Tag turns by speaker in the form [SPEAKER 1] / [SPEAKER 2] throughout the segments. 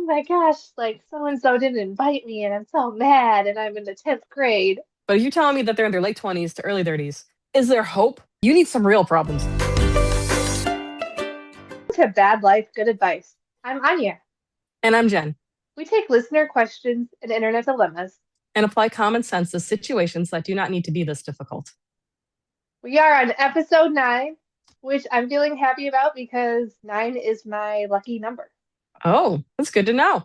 [SPEAKER 1] oh my gosh, like so and so didn't invite me and I'm so mad and I'm in the 10th grade.
[SPEAKER 2] But if you're telling me that they're in their late 20s to early 30s, is there hope? You need some real problems.
[SPEAKER 1] To Bad Life, Good Advice. I'm Anya.
[SPEAKER 2] And I'm Jen.
[SPEAKER 1] We take listener questions and internet dilemmas.
[SPEAKER 2] And apply common sense to situations that do not need to be this difficult.
[SPEAKER 1] We are on episode 9, which I'm feeling happy about because 9 is my lucky number.
[SPEAKER 2] Oh, that's good to know.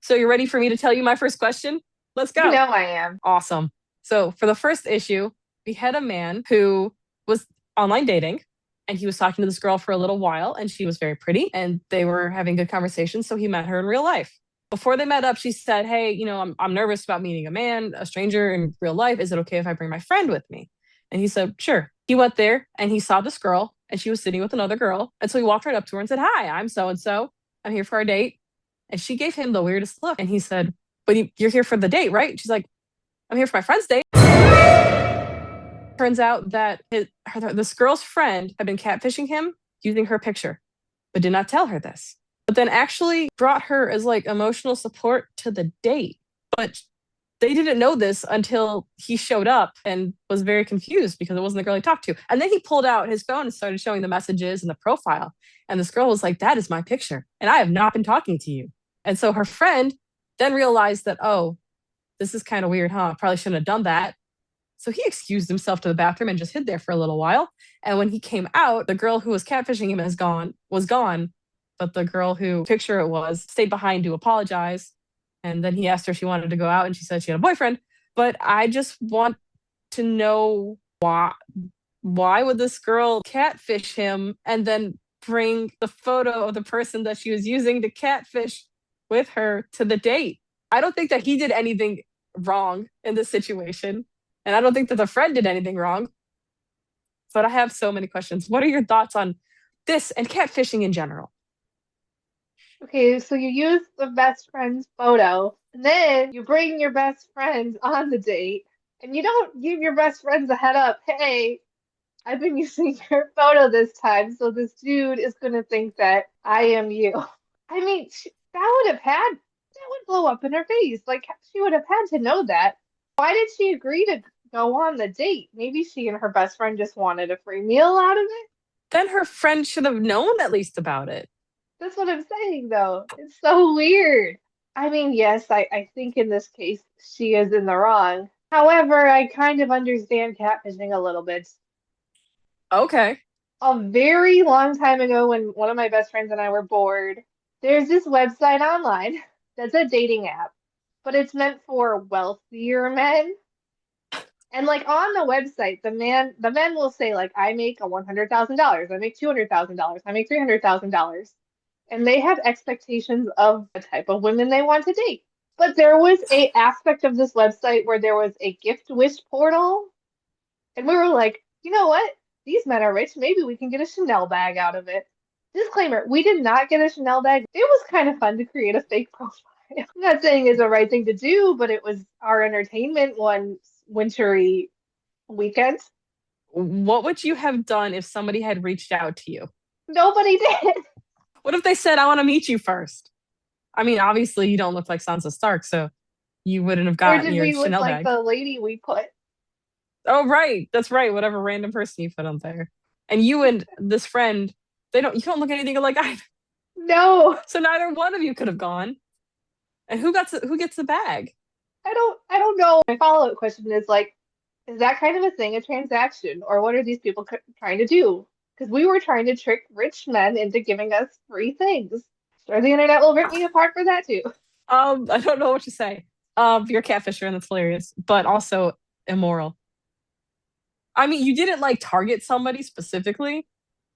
[SPEAKER 2] So you're ready for me to tell you my first question? Let's
[SPEAKER 1] You
[SPEAKER 2] go.
[SPEAKER 1] know I am.
[SPEAKER 2] Awesome. So for the first issue, we had a man who was online dating and he was talking to this girl for a little while and she was very pretty and they were having good conversations. So he met her in real life. Before they met up, she said, hey, I'm nervous about meeting a man, a stranger in real life. Is it okay if I bring my friend with me? And he said, sure. He went there and he saw this girl and she was sitting with another girl. And so he walked right up to her and said, hi, I'm so and so. I'm here for our date. And she gave him the weirdest look. And he said, but you're here for the date, right? She's like, I'm here for my friend's date. Turns out that this girl's friend had been catfishing him using her picture, but did not tell her this. But then actually brought her as like emotional support to the date. But they didn't know this until he showed up and was very confused because it wasn't the girl he talked to. And then he pulled out his phone and started showing the messages and the profile. And this girl was like, that is my picture. And I have not been talking to you. And so her friend then realized that, oh, this is kind of weird, huh? I probably shouldn't have done that. So he excused himself to the bathroom and just hid there for a little while. And when he came out, the girl who was catfishing him was gone. But the girl who picture it was stayed behind to apologize. And then he asked her if she wanted to go out and she said she had a boyfriend. But I just want to know why would this girl catfish him and then bring the photo of the person that she was using to catfish with her to the date? I don't think that he did anything wrong in this situation. And I don't think that the friend did anything wrong. But I have so many questions. What are your thoughts on this and catfishing in general?
[SPEAKER 1] Okay, so you use the best friend's photo, and then you bring your best friends on the date, and you don't give your best friends a head up. Hey, I've been using your photo this time, so this dude is gonna think that I am you. I mean, that would blow up in her face. Like, she would have had to know that. Why did she agree to go on the date? Maybe she and her best friend just wanted a free meal out of it.
[SPEAKER 2] Then her friend should have known at least about it.
[SPEAKER 1] That's what I'm saying, though. It's so weird. I mean, yes, I think in this case she is in the wrong. However, I kind of understand catfishing a little bit.
[SPEAKER 2] Okay.
[SPEAKER 1] A very long time ago, when one of my best friends and I were bored, there's this website online that's a dating app, but it's meant for wealthier men. And like on the website, the men will say like, I make a $100,000, I make $200,000, I make $300,000, and they have expectations of the type of women they want to date. But there was a aspect of this website where there was a gift wish portal, and we were like, you know what? These men are rich. Maybe we can get a Chanel bag out of it. Disclaimer, we did not get a Chanel bag. It was kind of fun to create a fake profile. I'm not saying it's the right thing to do, but it was our entertainment one wintry weekend.
[SPEAKER 2] What would you have done if somebody had reached out to you?
[SPEAKER 1] Nobody did.
[SPEAKER 2] What if they said, I want to meet you first? I mean, obviously, you don't look like Sansa Stark, so you wouldn't have
[SPEAKER 1] Or
[SPEAKER 2] gotten
[SPEAKER 1] did
[SPEAKER 2] your
[SPEAKER 1] we look
[SPEAKER 2] Chanel
[SPEAKER 1] like
[SPEAKER 2] bag.
[SPEAKER 1] the lady we put?
[SPEAKER 2] Oh, right. That's right. Whatever random person you put on there. And you and this friend, you don't look anything alike either.
[SPEAKER 1] No,
[SPEAKER 2] So neither one of you could have gone. And who gets the bag?
[SPEAKER 1] I don't know. My follow-up question is like, is that kind of a thing a transaction, or what are these people trying to do? Because we were trying to trick rich men into giving us free things. Sure, the internet will rip me apart for that too.
[SPEAKER 2] I don't know what to say. You're a catfisher and that's hilarious, but also immoral. I mean, you didn't like target somebody specifically.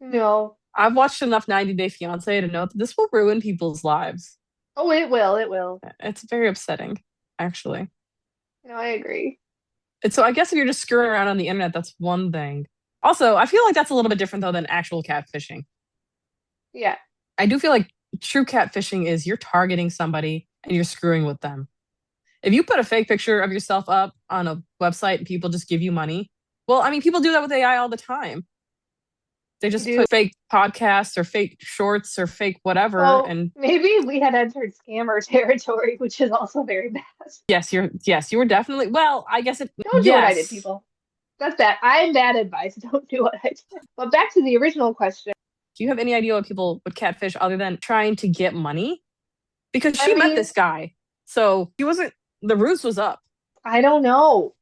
[SPEAKER 1] No.
[SPEAKER 2] I've watched enough 90 Day Fiance to know that this will ruin people's lives.
[SPEAKER 1] Oh, it will. It will.
[SPEAKER 2] It's very upsetting, actually.
[SPEAKER 1] No, I agree.
[SPEAKER 2] And so I guess if you're just screwing around on the internet, that's one thing. Also, I feel like that's a little bit different though than actual catfishing.
[SPEAKER 1] Yeah.
[SPEAKER 2] I do feel like true catfishing is you're targeting somebody and you're screwing with them. If you put a fake picture of yourself up on a website and people just give you money, well, I mean, people do that with AI all the time. They
[SPEAKER 1] You
[SPEAKER 2] just
[SPEAKER 1] do.
[SPEAKER 2] put fake podcasts or fake shorts or fake whatever.
[SPEAKER 1] So
[SPEAKER 2] And
[SPEAKER 1] maybe we had entered scammer territory, which is also very bad.
[SPEAKER 2] yes, you were definitely, well, I guess it,
[SPEAKER 1] Don't do what I did,
[SPEAKER 2] yes.
[SPEAKER 1] people. That's bad. I'm bad advice. Don't do what I did. But back to the original question.
[SPEAKER 2] Do you have any idea what people would catfish other than trying to get money? Because
[SPEAKER 1] I
[SPEAKER 2] she met
[SPEAKER 1] mean,
[SPEAKER 2] this guy. So he wasn't, the ruse was up.
[SPEAKER 1] I don't know.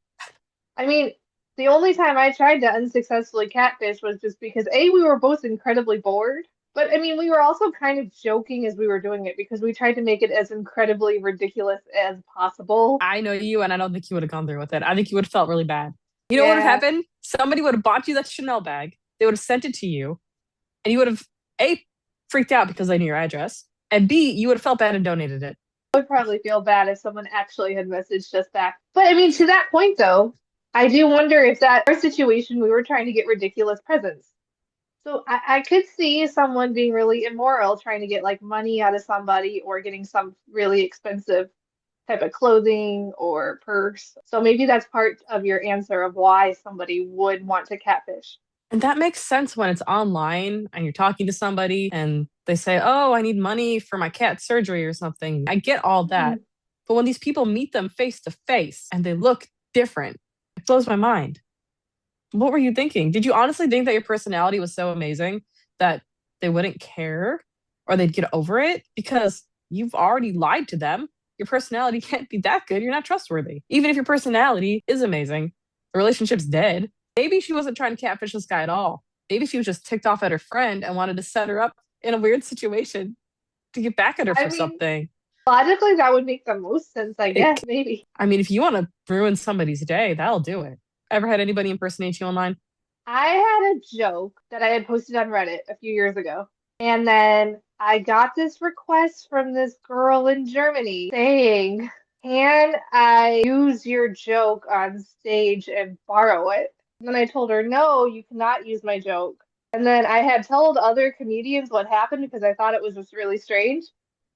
[SPEAKER 1] I mean, the only time I tried to unsuccessfully catfish was just because A, we were both incredibly bored. But I mean, we were also kind of joking as we were doing it because we tried to make it as incredibly ridiculous as possible.
[SPEAKER 2] I know you, and I don't think you would have gone through with it. I think you would have felt really bad. You know what would have
[SPEAKER 1] Yeah,
[SPEAKER 2] happened? Somebody would have bought you that Chanel bag. They would have sent it to you, and you would have A, freaked out because they knew your address, and B, you would have felt bad and donated it.
[SPEAKER 1] I would probably feel bad if someone actually had messaged us back. But I mean, to that point though, I do wonder if that our situation we were trying to get ridiculous presents. So I could see someone being really immoral trying to get like money out of somebody or getting some really expensive type of clothing or purse. So maybe that's part of your answer of why somebody would want to catfish.
[SPEAKER 2] And that makes sense when it's online and you're talking to somebody and they say, "Oh, I need money for my cat's surgery or something." I get all that.
[SPEAKER 1] Mhm.
[SPEAKER 2] But when these people meet them face to face and they look different, it blows my mind. What were you thinking? Did you honestly think that your personality was so amazing that they wouldn't care or they'd get over it? Because you've already lied to them. Your personality can't be that good. You're not trustworthy. Even if your personality is amazing, the relationship's dead. Maybe she wasn't trying to catfish this guy at all. Maybe she was just ticked off at her friend and wanted to set her up in a weird situation to get back at her
[SPEAKER 1] I
[SPEAKER 2] for
[SPEAKER 1] mean,
[SPEAKER 2] something.
[SPEAKER 1] logically, that would make the most sense, I guess,
[SPEAKER 2] It,
[SPEAKER 1] maybe.
[SPEAKER 2] I mean, if you want to ruin somebody's day, that'll do it. Ever had anybody impersonate you online?
[SPEAKER 1] I had a joke that I had posted on Reddit a few years ago. And then I got this request from this girl in Germany saying, can I use your joke on stage and borrow it? And then I told her, no, you cannot use my joke. And then I had told other comedians what happened because I thought it was just really strange.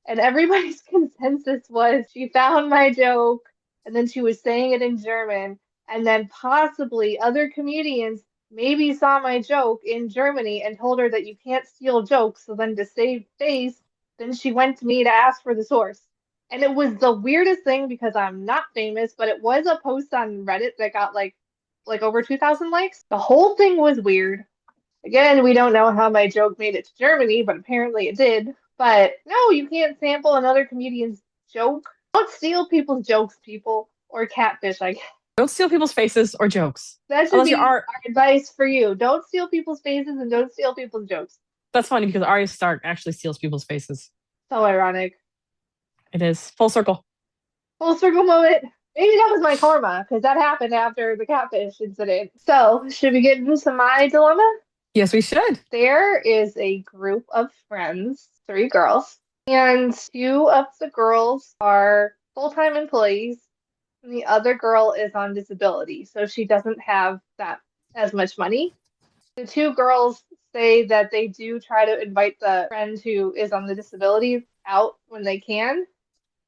[SPEAKER 1] And everybody's consensus was she found my joke and then she was saying it in German. And then possibly other comedians maybe saw my joke in Germany and told her that you can't steal jokes. So then to save face, then she went to me to ask for the source. And it was the weirdest thing because I'm not famous, but it was a post on Reddit that got like over 2,000 likes. The whole thing was weird. Again, we don't know how my joke made it to Germany, but apparently it did. But no, you can't sample another comedian's joke. Don't steal people's jokes, people, or catfish, I guess.
[SPEAKER 2] Don't steal people's faces or jokes.
[SPEAKER 1] That should
[SPEAKER 2] Unless you're
[SPEAKER 1] be
[SPEAKER 2] Ar
[SPEAKER 1] our advice for you. Don't steal people's faces and don't steal people's jokes.
[SPEAKER 2] That's funny because Arya Stark actually steals people's faces.
[SPEAKER 1] So ironic.
[SPEAKER 2] It is full circle.
[SPEAKER 1] Full circle moment. Maybe that was my karma because that happened after the catfish incident. So, should we get into my dilemma?
[SPEAKER 2] Yes, we should.
[SPEAKER 1] There is a group of friends, three girls, and two of the girls are full-time employees, and the other girl is on disability, so she doesn't have that as much money. The two girls say that they do try to invite the friend who is on the disability out when they can,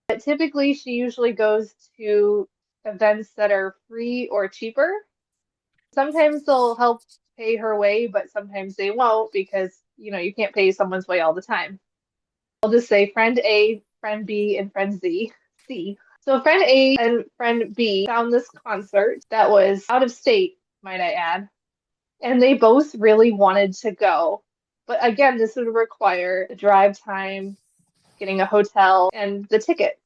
[SPEAKER 1] but typically she usually goes to events that are free or cheaper. Sometimes they'll help pay her way, but sometimes they won't because, you can't pay someone's way all the time. I'll just say friend A, friend B, and friend C. So friend A and friend B found this concert that was out of state, might I add, and they both really wanted to go. But again, this would require the drive time, getting a hotel, and the tickets.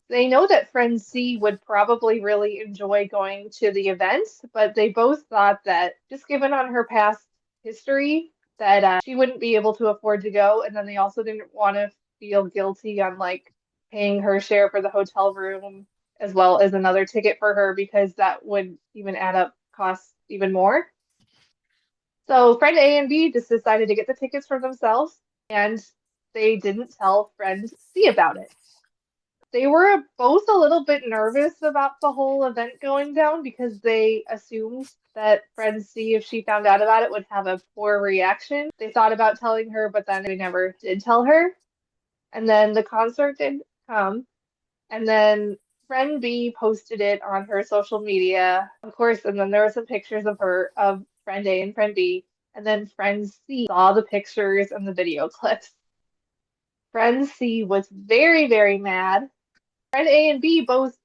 [SPEAKER 1] They know that friend C would probably really enjoy going to the event, but they both thought that just given on her past history, that she wouldn't be able to afford to go. And then they also didn't want to feel guilty on like paying her share for the hotel room as well as another ticket for her because that would even add up costs even more. So friend A and B just decided to get the tickets for themselves and they didn't tell friend C about it. They were both a little bit nervous about the whole event going down because they assumed that friend C, if she found out about it, would have a poor reaction. They thought about telling her, but then they never did tell her. And then the concert did come, and then friend B posted it on her social media, of course, and then there were some pictures of her, of friend A and friend B. And then friend C saw the pictures and the video clips. Friend C was very, very mad. Friend A and B both,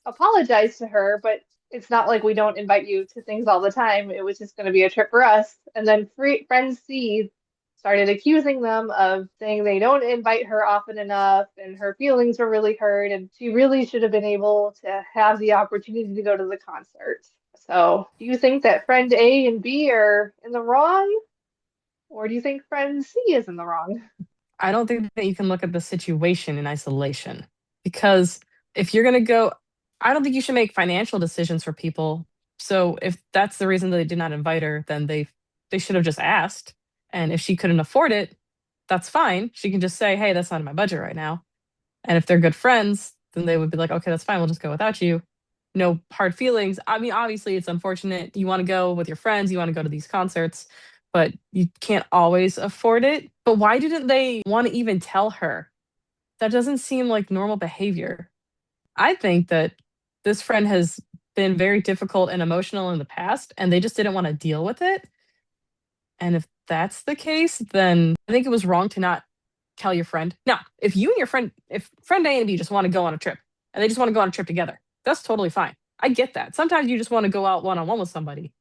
[SPEAKER 1] apologized to her, but it's not like we don't invite you to things all the time. It was just going to be a trip for us. And then friend C started accusing them of saying they don't invite her often enough and her feelings were really hurt and she really should have been able to have the opportunity to go to the concert. So, do you think that friend A and B are in the wrong, or do you think friend C is in the wrong?
[SPEAKER 2] I don't think that you can look at the situation in isolation because if you're going to go, I don't think you should make financial decisions for people. So if that's the reason that they did not invite her, then they should have just asked. And if she couldn't afford it, that's fine. She can just say, "Hey, that's not in my budget right now." And if they're good friends, then they would be like, "Okay, that's fine. We'll just go without you." No hard feelings. I mean, obviously, it's unfortunate. You want to go with your friends, you want to go to these concerts, but you can't always afford it. But why didn't they want to even tell her? That doesn't seem like normal behavior. I think that this friend has been very difficult and emotional in the past, and they just didn't want to deal with it. And if that's the case, then I think it was wrong to not tell your friend. Now, if you and your friend, if friend A and B just want to go on a trip and they just want to go on a trip together, that's totally fine. I get that. Sometimes you just want to go out one on one with somebody.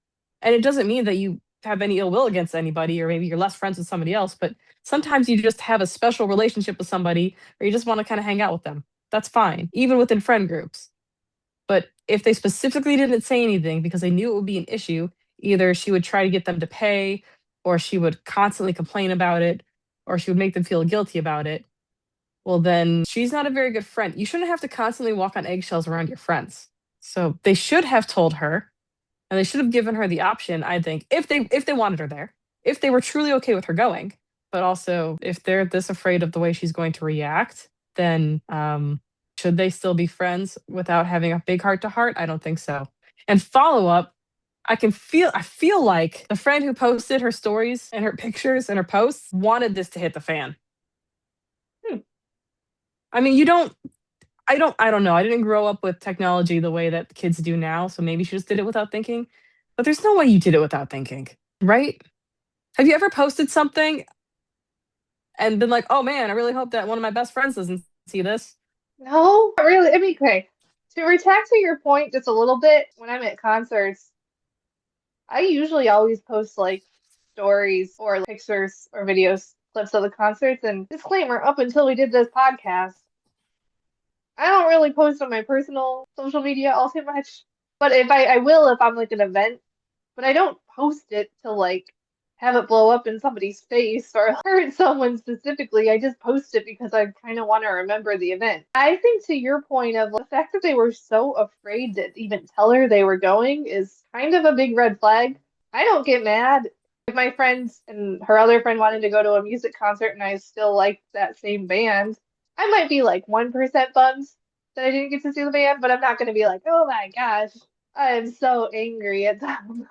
[SPEAKER 2] And it doesn't mean that you have any ill will against anybody or maybe you're less friends with somebody else, but sometimes you just have a special relationship with somebody or you just want to kind of hang out with them. That's fine, even within friend groups. But if they specifically didn't say anything because they knew it would be an issue, either she would try to get them to pay, or she would constantly complain about it, or she would make them feel guilty about it. Well, then she's not a very good friend. You shouldn't have to constantly walk on eggshells around your friends. So they should have told her, and they should have given her the option, I think, if they wanted her there, if they were truly okay with her going. But also, if they're this afraid of the way she's going to react, then should they still be friends without having a big heart to heart? I don't think so. And follow up, I feel like the friend who posted her stories and her pictures and her posts wanted this to hit the fan.
[SPEAKER 1] Hmm.
[SPEAKER 2] I mean, I don't know. I didn't grow up with technology the way that kids do now, so maybe she just did it without thinking. But there's no way you did it without thinking, right? Have you ever posted something and been like, "Oh man, I really hope that one of my best friends doesn't see this."
[SPEAKER 1] No, not really. I mean, okay. To retract to your point just a little bit, when I'm at concerts, I usually always post like stories or like, pictures or videos, clips of the concerts. And disclaimer, up until we did this podcast, I don't really post on my personal social media all too much. But if I will if I'm like an event, but I don't post it to like have it blow up in somebody's face or hurt someone specifically. I just post it because I kind of want to remember the event. I think to your point of the fact that they were so afraid to even tell her they were going is kind of a big red flag. I don't get mad if my friends and her other friend wanted to go to a music concert and I still like that same band. I might be like 1% bummed that I didn't get to see the band, but I'm not going to be like, oh my gosh, I am so angry at them,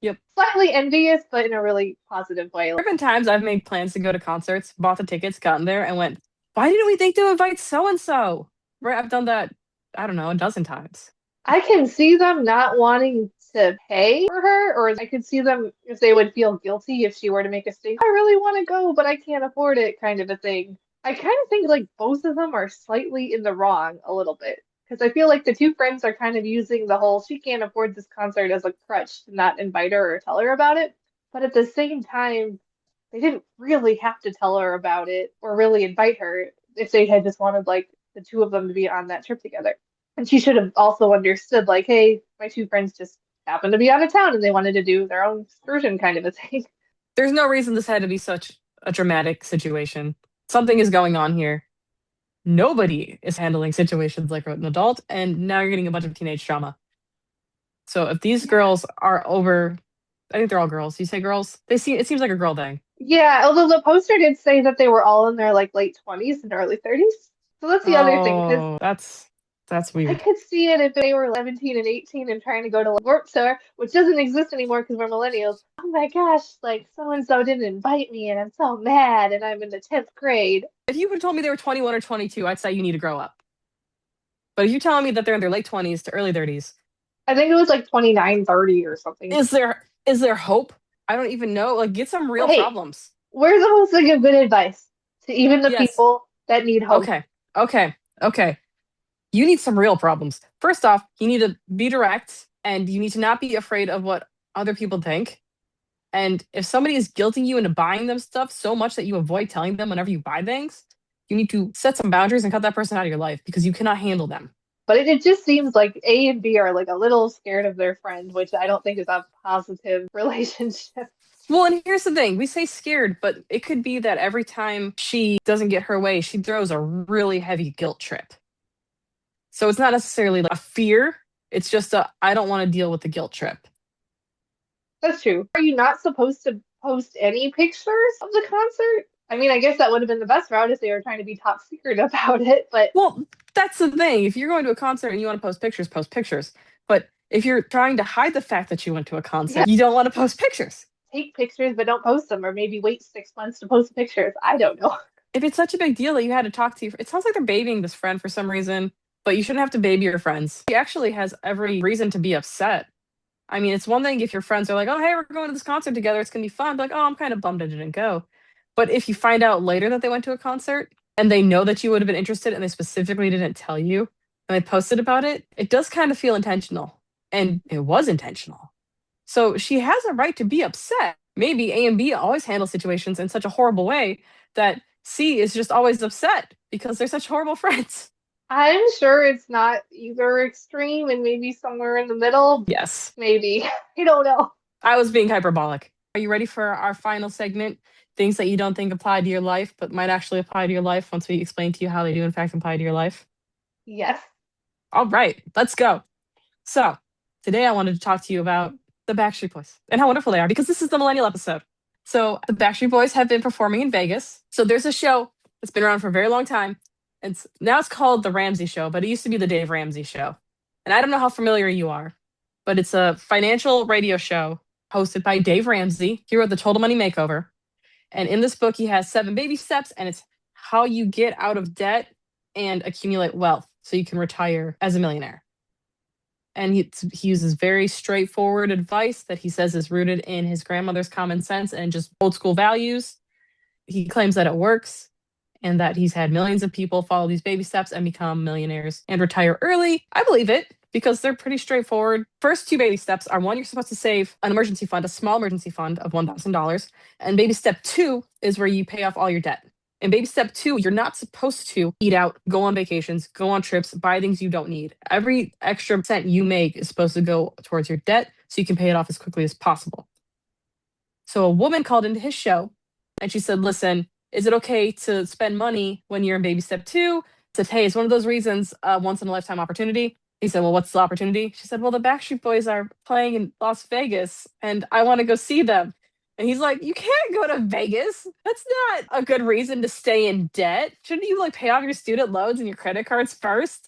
[SPEAKER 2] Yep.
[SPEAKER 1] slightly envious, but in a really positive way.
[SPEAKER 2] There have been times I've made plans to go to concerts, bought the tickets, gotten there, and went, "Why didn't we think to invite so and so?" Right? I've done that, I don't know, a dozen times.
[SPEAKER 1] I can see them not wanting to pay for her, or I could see them if they would feel guilty if she were to make a statement. I really want to go, but I can't afford it, kind of a thing. I kind of think like both of them are slightly in the wrong a little bit. Because I feel like the two friends are kind of using the whole she can't afford this concert as a crutch to not invite her or tell her about it. But at the same time, they didn't really have to tell her about it or really invite her if they had just wanted like the two of them to be on that trip together. And she should have also understood, like, hey, my two friends just happened to be out of town and they wanted to do their own excursion kind of a thing.
[SPEAKER 2] There's no reason this had to be such a dramatic situation. Something is going on here. Nobody is handling situations like an adult, and now you're getting a bunch of teenage drama. So if these
[SPEAKER 1] Yeah.
[SPEAKER 2] girls are over, I think they're all girls. You say girls? It seems like a girl thing.
[SPEAKER 1] Yeah, although the poster did say that they were all in their like late 20s and early 30s. So that's the other thing, because
[SPEAKER 2] Oh, that's
[SPEAKER 1] I
[SPEAKER 2] weird.
[SPEAKER 1] could see it if they were 17 and 18 and trying to go to Warped Tour, which doesn't exist anymore because we're millennials. Oh my gosh, like so and so didn't invite me and I'm so mad and I'm in the 10th grade.
[SPEAKER 2] If you would have told me they were 21 or 22, I'd say you need to grow up. But if you're telling me that they're in their late 20s to early 30s,
[SPEAKER 1] I think it was like 29, 30 or something.
[SPEAKER 2] is there hope? I don't even know. Like, get some
[SPEAKER 1] Well,
[SPEAKER 2] real
[SPEAKER 1] hey,
[SPEAKER 2] problems.
[SPEAKER 1] we're supposed to give good advice to even the
[SPEAKER 2] Yes.
[SPEAKER 1] people that need hope.
[SPEAKER 2] Okay. Okay. Okay. You need some real problems. First off, you need to be direct and you need to not be afraid of what other people think. And if somebody is guilting you into buying them stuff so much that you avoid telling them whenever you buy things, you need to set some boundaries and cut that person out of your life because you cannot handle them.
[SPEAKER 1] But it just seems like A and B are like a little scared of their friend, which I don't think is a positive relationship.
[SPEAKER 2] Well, and here's the thing we say scared, but it could be that every time she doesn't get her way, she throws a really heavy guilt trip. So it's not necessarily like a fear, it's just a I don't want to deal with the guilt trip.
[SPEAKER 1] That's true. Are you not supposed to post any pictures of the concert? I mean, I guess that would have been the best route if they were trying to be top secret about it, but
[SPEAKER 2] Well, that's the thing. If you're going to a concert and you want to post pictures, post pictures. But if you're trying to hide the fact that you went to a
[SPEAKER 1] yeah,
[SPEAKER 2] concert, you don't want to post pictures.
[SPEAKER 1] take pictures but don't post them, or maybe wait 6 months to post pictures. I don't know.
[SPEAKER 2] If it's such a big deal that you had to talk to you, it sounds like they're babying this friend for some reason, but you shouldn't have to baby your friends. He actually has every reason to be upset. I mean, it's one thing if your friends are like, oh, hey, we're going to this concert together. It's going to be fun. Be like, oh, I'm kind of bummed I didn't go. But if you find out later that they went to a concert and they know that you would have been interested and they specifically didn't tell you and they posted about it, it does kind of feel intentional. And it was intentional. So she has a right to be upset. Maybe A and B always handle situations in such a horrible way that C is just always upset because they're such horrible friends.
[SPEAKER 1] I'm sure it's not either extreme and maybe somewhere in the middle.
[SPEAKER 2] Yes,
[SPEAKER 1] Maybe. I don't know.
[SPEAKER 2] I was being hyperbolic. Are you ready for our final segment? Things that you don't think apply to your life, but might actually apply to your life once we explain to you how they do, in fact, apply to your life?
[SPEAKER 1] Yes.
[SPEAKER 2] All right, let's go. So, today I wanted to talk to you about the Backstreet Boys and how wonderful they are because this is the millennial episode. So, the Backstreet Boys have been performing in Vegas. So, there's a show that's been around for a very long time. Now it's called The Ramsey Show, but it used to be The Dave Ramsey Show. And I don't know how familiar you are, but it's a financial radio show hosted by Dave Ramsey. He wrote The Total Money Makeover. And in this book, he has 7 baby steps, and it's how you get out of debt and accumulate wealth so you can retire as a millionaire. And he uses very straightforward advice that he says is rooted in his grandmother's common sense and just old school values. He claims that it works and that he's had millions of people follow these baby steps and become millionaires and retire early. I believe it because they're pretty straightforward. First 2 baby steps are one, you're supposed to save an emergency fund, a small emergency fund of $1,000. And baby step 2 is where you pay off all your debt. In baby step 2, you're not supposed to eat out, go on vacations, go on trips, buy things you don't need. Every extra cent you make is supposed to go towards your debt so you can pay it off as quickly as possible. So a woman called into his show and she said, listen, is it okay to spend money when you're in baby step 2? I said, hey, it's one of those reasons, once in a lifetime opportunity. He said, well, what's the opportunity? She said, well, the Backstreet Boys are playing in Las Vegas and I want to go see them. And he's like, you can't go to Vegas. That's not a good reason to stay in debt. Shouldn't you like pay off your student loans and your credit cards first?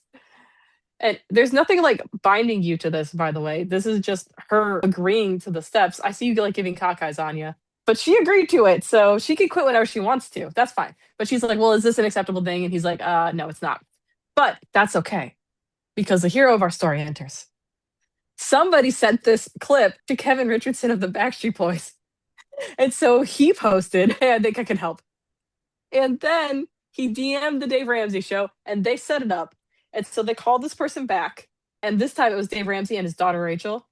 [SPEAKER 2] And there's nothing like binding you to this, by the way. This is just her agreeing to the steps. I see you like giving cockeyes, Anya. But she agreed to it, so she can quit whenever she wants to. That's fine. But she's like, well, is this an acceptable thing? And he's like, no, it's not. But that's okay because the hero of our story enters. Somebody sent this clip to Kevin Richardson of the Backstreet Boys. And so he posted, hey, I think I can help. And then he DM'd the Dave Ramsey show and they set it up. And so they called this person back. And this time it was Dave Ramsey and his daughter, Rachel.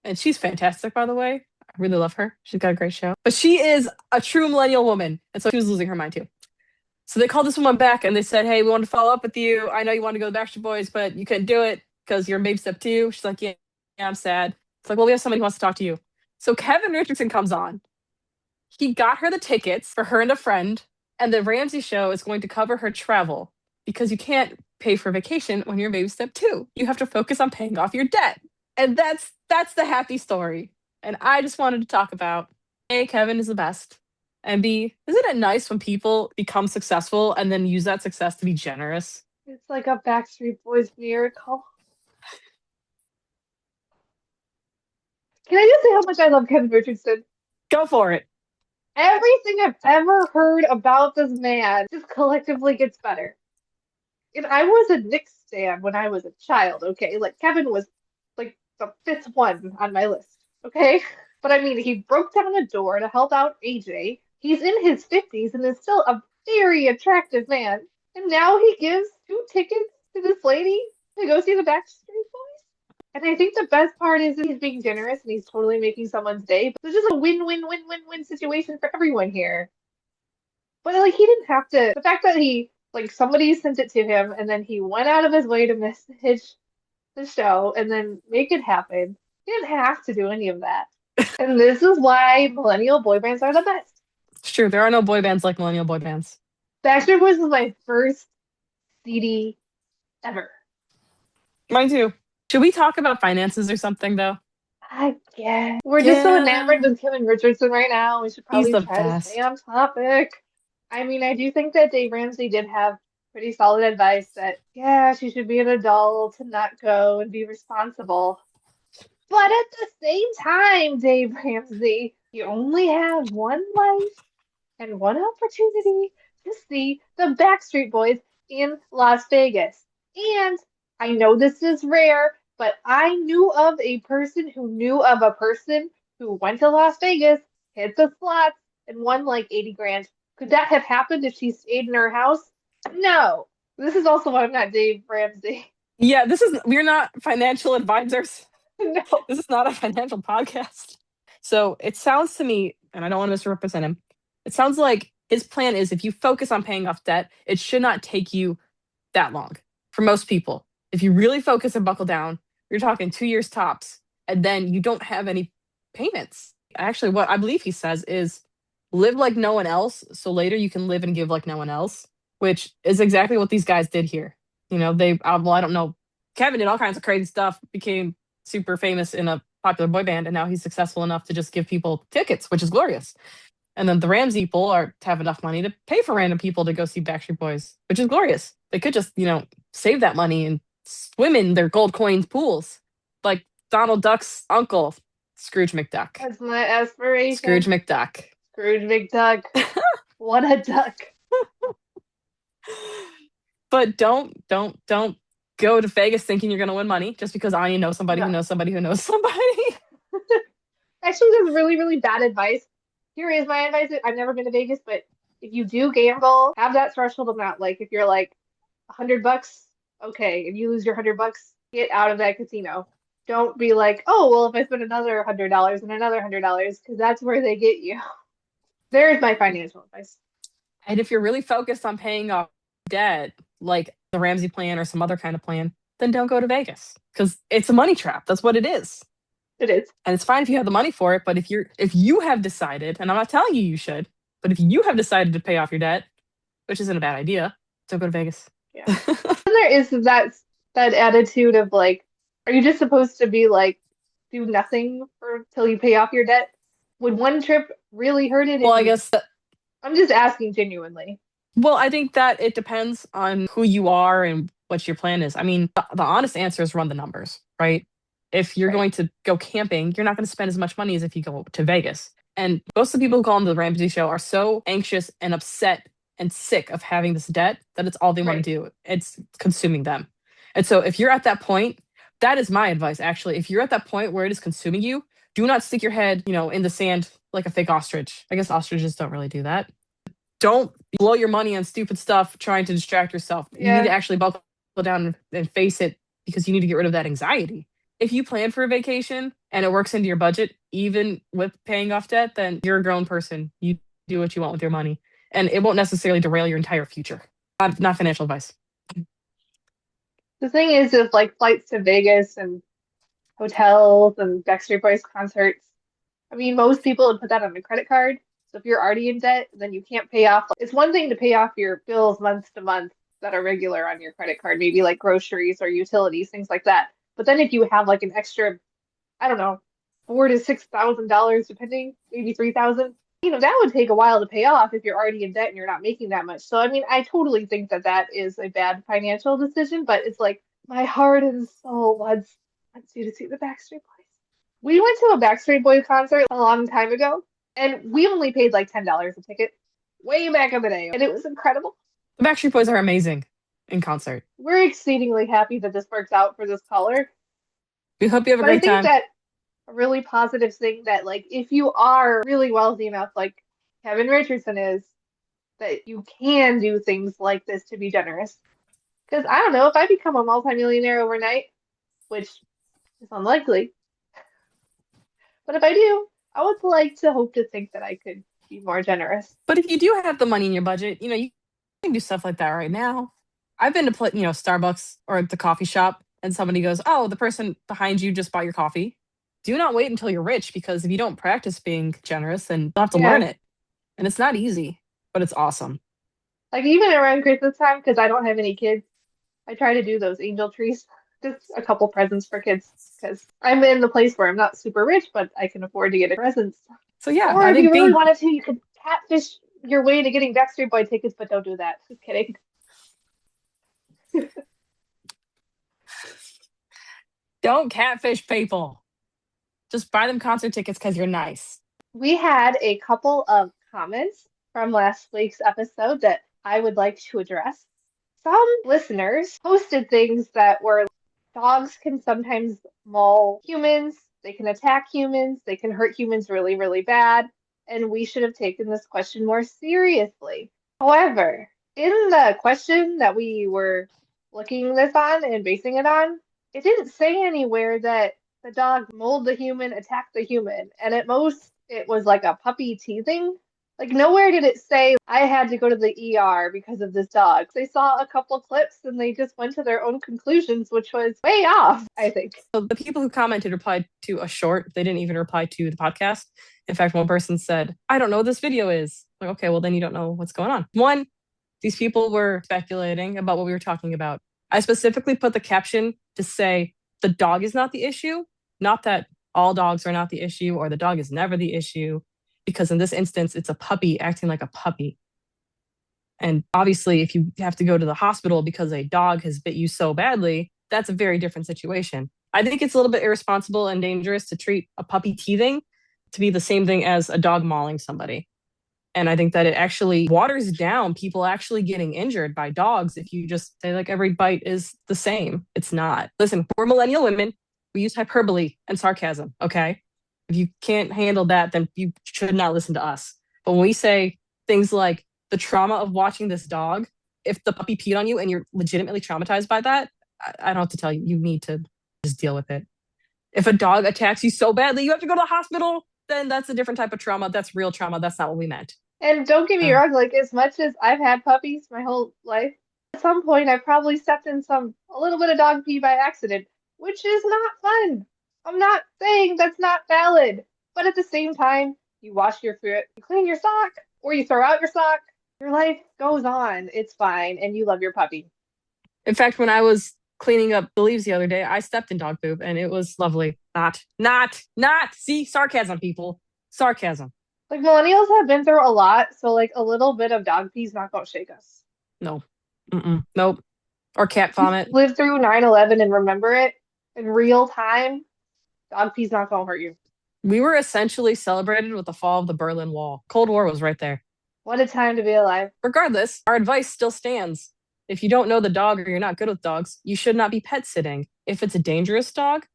[SPEAKER 2] And she's fantastic, by the way. I really love her. She's got a great show. But she is a true millennial woman. And so she was losing her mind too. So they called this woman back and they said, hey, we want to follow up with you. I know you want to go to the Backstreet Boys, but you couldn't do it because you're in baby step 2. She's like, yeah, I'm sad. It's like, well, we have somebody who wants to talk to you. So Kevin Richardson comes on. He got her the tickets for her and a friend. And the Ramsey show is going to cover her travel because you can't pay for vacation when you're in baby step 2. You have to focus on paying off your debt. And that's the happy story. And I just wanted to talk about A, Kevin is the best. And B, isn't it nice when people become successful and then use that success to be generous?
[SPEAKER 1] It's like a Backstreet Boys miracle. Can I just say how much I love Kevin Richardson?
[SPEAKER 2] Go for it.
[SPEAKER 1] Everything I've ever heard about this man just collectively gets better. And I was a Knicks fan when I was a child, okay? Like Kevin was like the fifth one on my list, okay? But I mean, he broke down a door to help out AJ. He's in his 50s and is still a very attractive man. And now he gives 2 tickets to this lady to go see the Backstreet Boys. And I think the best part is that he's being generous and he's totally making someone's day. But it's just a win-win-win-win-win situation for everyone here. But like he didn't have to. The fact that he like somebody sent it to him and then he went out of his way to message the show and then make it happen. He didn't have to do any of that. And this is why millennial boy bands are the best.
[SPEAKER 2] It's true. There are no boy bands like millennial boy bands.
[SPEAKER 1] Backstreet Boys was my first CD ever.
[SPEAKER 2] Mine too. Should we talk about finances or something though?
[SPEAKER 1] I guess. We're just so enamored
[SPEAKER 2] Yeah.
[SPEAKER 1] with Kevin Richardson right now. We should
[SPEAKER 2] He's
[SPEAKER 1] probably
[SPEAKER 2] the
[SPEAKER 1] try to stay
[SPEAKER 2] best.
[SPEAKER 1] on topic. I mean, I do think that Dave Ramsey did have pretty solid advice that, yeah, she should be an adult and not go and be responsible. But at the same time, Dave Ramsey, you only have one life and one opportunity to see the Backstreet Boys in Las Vegas. And I know this is rare, but I knew of a person who knew of a person who went to Las Vegas, hit the slots, and won like 80 grand. Could that have happened if she stayed in her house? No. This is also why I'm not Dave Ramsey.
[SPEAKER 2] Yeah, we're not financial advisors.
[SPEAKER 1] No.
[SPEAKER 2] This is not a financial podcast. So it sounds to me, and I don't want to misrepresent him, it sounds like his plan is if you focus on paying off debt, it should not take you that long for most people. If you really focus and buckle down, you're talking 2 years tops, and then you don't have any payments. Actually, what I believe he says is live like no one else, so later you can live and give like no one else, which is exactly what these guys did here. You know, well, I don't know. Kevin did all kinds of crazy stuff, became super famous in a popular boy band, and now he's successful enough to just give people tickets, which is glorious. And then the Ramsey people are have enough money to pay for random people to go see Backstreet Boys, which is glorious. They could just, save that money and swim in their gold coins pools, like Donald Duck's uncle, Scrooge McDuck.
[SPEAKER 1] That's my aspiration.
[SPEAKER 2] Scrooge McDuck.
[SPEAKER 1] Scrooge McDuck. What a duck.
[SPEAKER 2] But don't go to Vegas thinking you're going to win money just because Anya knows somebody who
[SPEAKER 1] No.
[SPEAKER 2] knows somebody who knows somebody.
[SPEAKER 1] Actually, that's really, really bad advice. Here is my advice. I've never been to Vegas, but if you do gamble, have that threshold amount. Like if you're like $100, okay. If you lose your $100, get out of that casino. Don't be like, oh, well, if I spend another $100 and another $100, because that's where they get you. There's my financial advice.
[SPEAKER 2] And if you're really focused on paying off debt, like the Ramsey plan or some other kind of plan, then don't go to Vegas because it's a money trap. That's what it is.
[SPEAKER 1] It is.
[SPEAKER 2] And it's fine if you have the money for it, but if you have decided, and I'm not telling you should, but if you have decided to pay off your debt, which isn't a bad idea, don't go to Vegas.
[SPEAKER 1] Yeah. And there is that attitude of like, are you just supposed to be like do nothing for till you pay off your debt? Would one trip really hurt it?
[SPEAKER 2] Well, I guess
[SPEAKER 1] I'm just asking genuinely.
[SPEAKER 2] well, I think that it depends on who you are and what your plan is. I mean, the honest answer is run the numbers, right? If you're
[SPEAKER 1] Right.
[SPEAKER 2] going to go camping, you're not going to spend as much money as if you go to Vegas. And most of the people who call on the Ramsey show are so anxious and upset and sick of having this debt that it's all they want to
[SPEAKER 1] Right.
[SPEAKER 2] do. It's consuming them. And so if you're at that point, that is my advice actually. If you're at that point where it is consuming you, do not stick your head, in the sand like a fake ostrich. I guess ostriches don't really do that. Don't blow your money on stupid stuff trying to distract yourself. You need to actually buckle down and face it because you need to get rid of that anxiety. If you plan for a vacation and it works into your budget, even with paying off debt, then you're a grown person. You do what you want with your money. And it won't necessarily derail your entire future. Not financial advice.
[SPEAKER 1] The thing is, if like flights to Vegas and hotels and Backstreet Boys concerts, I mean, most people would put that on a credit card. So if you're already in debt, then you can't pay off. It's one thing to pay off your bills month to month that are regular on your credit card, maybe like groceries or utilities, things like that. But then if you have like an extra, I don't know, $4,000 to $6,000, depending, maybe 3,000, that would take a while to pay off if you're already in debt and you're not making that much. So I mean, I totally think that that is a bad financial decision, but it's like my heart and soul wants you to see the Backstreet Boys. We went to a Backstreet Boys concert a long time ago, and we only paid like $10 a ticket way back in the day, and it was incredible.
[SPEAKER 2] The Backstreet Boys are amazing in concert.
[SPEAKER 1] We're exceedingly happy that this works out for this caller.
[SPEAKER 2] We hope you have a
[SPEAKER 1] But I
[SPEAKER 2] great
[SPEAKER 1] think
[SPEAKER 2] time.
[SPEAKER 1] that a really positive thing that like if you are really wealthy enough, like Kevin Richardson is, that you can do things like this to be generous. Because I don't know if I become a multimillionaire overnight, which is unlikely, but if I do, I would like to hope to think that I could be more generous.
[SPEAKER 2] But if you do have the money in your budget, you can do stuff like that right now. I've been to Starbucks or at the coffee shop, and somebody goes, "Oh, the person behind you just bought your coffee." Do not wait until you're rich, because if you don't practice being generous, then you'll have to learn
[SPEAKER 1] Yeah,
[SPEAKER 2] it. And it's not easy, but it's awesome.
[SPEAKER 1] like even around Christmas time, because I don't have any kids, I try to do those angel trees, just a couple presents for kids, because I'm in the place where I'm not super rich, but I can afford to get presents.
[SPEAKER 2] So yeah,
[SPEAKER 1] Or
[SPEAKER 2] I
[SPEAKER 1] if you
[SPEAKER 2] think
[SPEAKER 1] really
[SPEAKER 2] being
[SPEAKER 1] wanted to, you could catfish your way to getting Backstreet Boy tickets, but don't do that. Just kidding.
[SPEAKER 2] don't catfish people. Just buy them concert tickets because you're nice.
[SPEAKER 1] We had a couple of comments from last week's episode that I would like to address. Some listeners posted things that were dogs can sometimes maul humans, they can attack humans, they can hurt humans really, really bad, and we should have taken this question more seriously. However, in the question that we were looking this on and basing it on, it didn't say anywhere that the dog mauled the human, attacked the human, and at most it was like a puppy teething. Like nowhere did it say I had to go to the ER because of this dog. They saw a couple clips and they just went to their own conclusions, which was way off, I think.
[SPEAKER 2] So the people who commented replied to a short. They didn't even reply to the podcast. In fact, one person said, "I don't know what this video is." Like, okay, well then you don't know what's going on. One, these people were speculating about what we were talking about. I specifically put the caption to say the dog is not the issue, not that all dogs are not the issue or the dog is never the issue, because in this instance, it's a puppy acting like a puppy. And obviously, if you have to go to the hospital because a dog has bit you so badly, that's a very different situation. I think it's a little bit irresponsible and dangerous to treat a puppy teething to be the same thing as a dog mauling somebody. And I think that it actually waters down people actually getting injured by dogs if you just say, like, every bite is the same. It's not. Listen, we're millennial women. We use hyperbole and sarcasm, okay? If you can't handle that, then you should not listen to us. But when we say things like the trauma of watching this dog, if the puppy peed on you and you're legitimately traumatized by that, I don't have to tell you, you need to just deal with it. If a dog attacks you so badly, you have to go to the hospital, then that's a different type of trauma. That's real trauma. That's not what we meant.
[SPEAKER 1] And don't get me wrong, like as much as I've had puppies my whole life, at some point I've probably stepped in a little bit of dog pee by accident, which is not fun. I'm not saying that's not valid, but at the same time, you wash your foot, you clean your sock, or you throw out your sock. Your life goes on. It's fine, and you love your puppy.
[SPEAKER 2] In fact, when I was cleaning up the leaves the other day, I stepped in dog poop and it was lovely. Not. See, sarcasm, people. Sarcasm.
[SPEAKER 1] Like millennials have been through a lot, so like a little bit of dog pee's not gonna shake us.
[SPEAKER 2] No. Mm-mm. Nope. Or cat
[SPEAKER 1] You've
[SPEAKER 2] vomit.
[SPEAKER 1] lived through 9/11 and remember it in real time. Dog pee's not gonna hurt you.
[SPEAKER 2] We were essentially celebrated with the fall of the Berlin Wall. Cold War was right there.
[SPEAKER 1] What a time to be alive.
[SPEAKER 2] Regardless, our advice still stands. If you don't know the dog or you're not good with dogs, you should not be pet sitting. If it's a dangerous dog,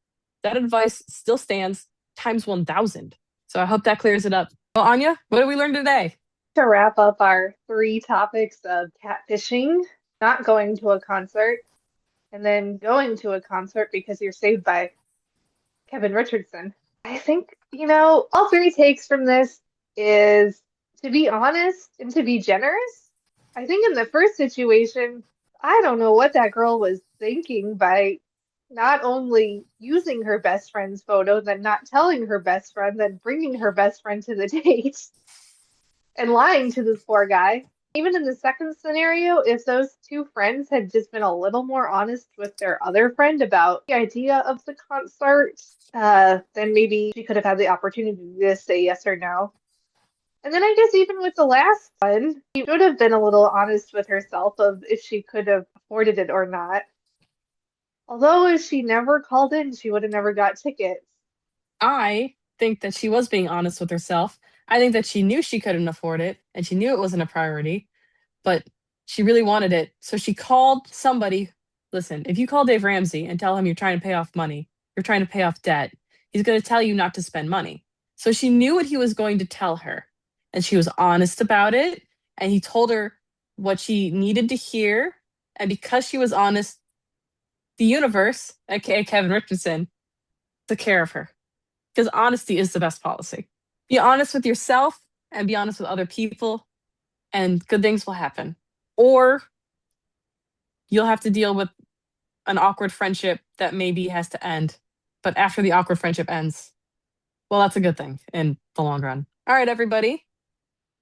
[SPEAKER 2] that advice still stands times 1,000. So I hope that clears it up. Well, Anya, what did we learn today?
[SPEAKER 1] To wrap up our three topics of catfishing, not going to a concert, and then going to a concert because you're saved by Kevin Richardson. I think, all three takes from this is to be honest and to be generous. I think in the first situation, I don't know what that girl was thinking by not only using her best friend's photo, then not telling her best friend, then bringing her best friend to the date and lying to this poor guy. Even in the second scenario, if those two friends had just been a little more honest with their other friend about the idea of the concert, then maybe she could have had the opportunity to say yes or no. And then I guess even with the last one, she should have been a little honest with herself of if she could have afforded it or not. Although if she never called in, she would have never got tickets.
[SPEAKER 2] I think that she was being honest with herself. I think that she knew she couldn't afford it and she knew it wasn't a priority, but she really wanted it. So she called somebody. Listen, if you call Dave Ramsey and tell him you're trying to pay off money, you're trying to pay off debt, He's going to tell you not to spend money. So she knew what he was going to tell her, and she was honest about it. And he told her what she needed to hear. And because she was honest, the universe, aka Kevin Richardson, took care of her. Because honesty is the best policy. Be honest with yourself and be honest with other people, and good things will happen. Or you'll have to deal with an awkward friendship that maybe has to end. But after the awkward friendship ends, well, that's a good thing in the long run. All right, everybody.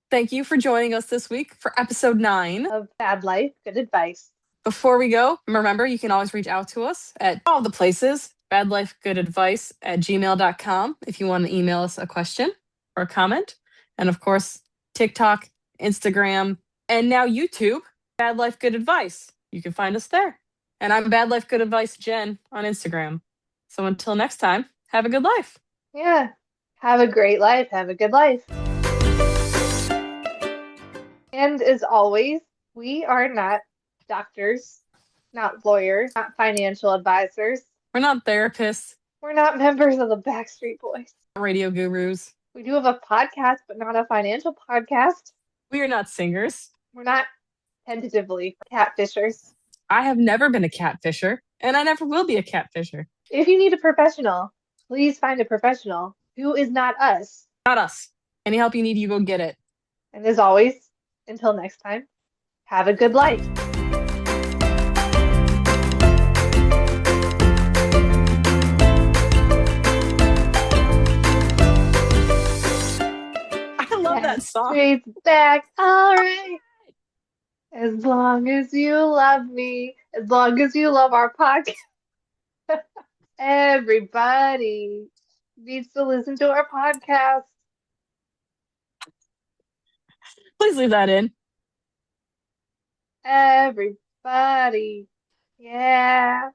[SPEAKER 2] Thank you for joining us this week for episode 9
[SPEAKER 1] of Bad Life, Good Advice.
[SPEAKER 2] Before we go, remember you can always reach out to us at all the places, badlifegoodadvice@gmail.com if you want to email us a question or a comment. And of course, TikTok, Instagram, and now YouTube, Bad Life Good Advice. You can find us there. And I'm Bad Life Good Advice Jen on Instagram. So until next time, have a good life.
[SPEAKER 1] Yeah. Have a great life. Have a good life. And as always, we are not doctors, not lawyers, not financial advisors.
[SPEAKER 2] We're not therapists.
[SPEAKER 1] We're not members of the Backstreet Boys.
[SPEAKER 2] Radio gurus.
[SPEAKER 1] We do have a podcast, but not a financial podcast.
[SPEAKER 2] We are not singers.
[SPEAKER 1] We're not tentatively catfishers.
[SPEAKER 2] I have never been a catfisher, and I never will be a catfisher.
[SPEAKER 1] If you need a professional, please find a professional who is not us.
[SPEAKER 2] Not us. Any help you need, you go get it.
[SPEAKER 1] And as always, until next time, have a good life.
[SPEAKER 2] I love that song.
[SPEAKER 1] Straight back, all right. As long as you love me, as long as you love our podcast, everybody needs to listen to our podcast.
[SPEAKER 2] Please leave that in.
[SPEAKER 1] Everybody. Yeah.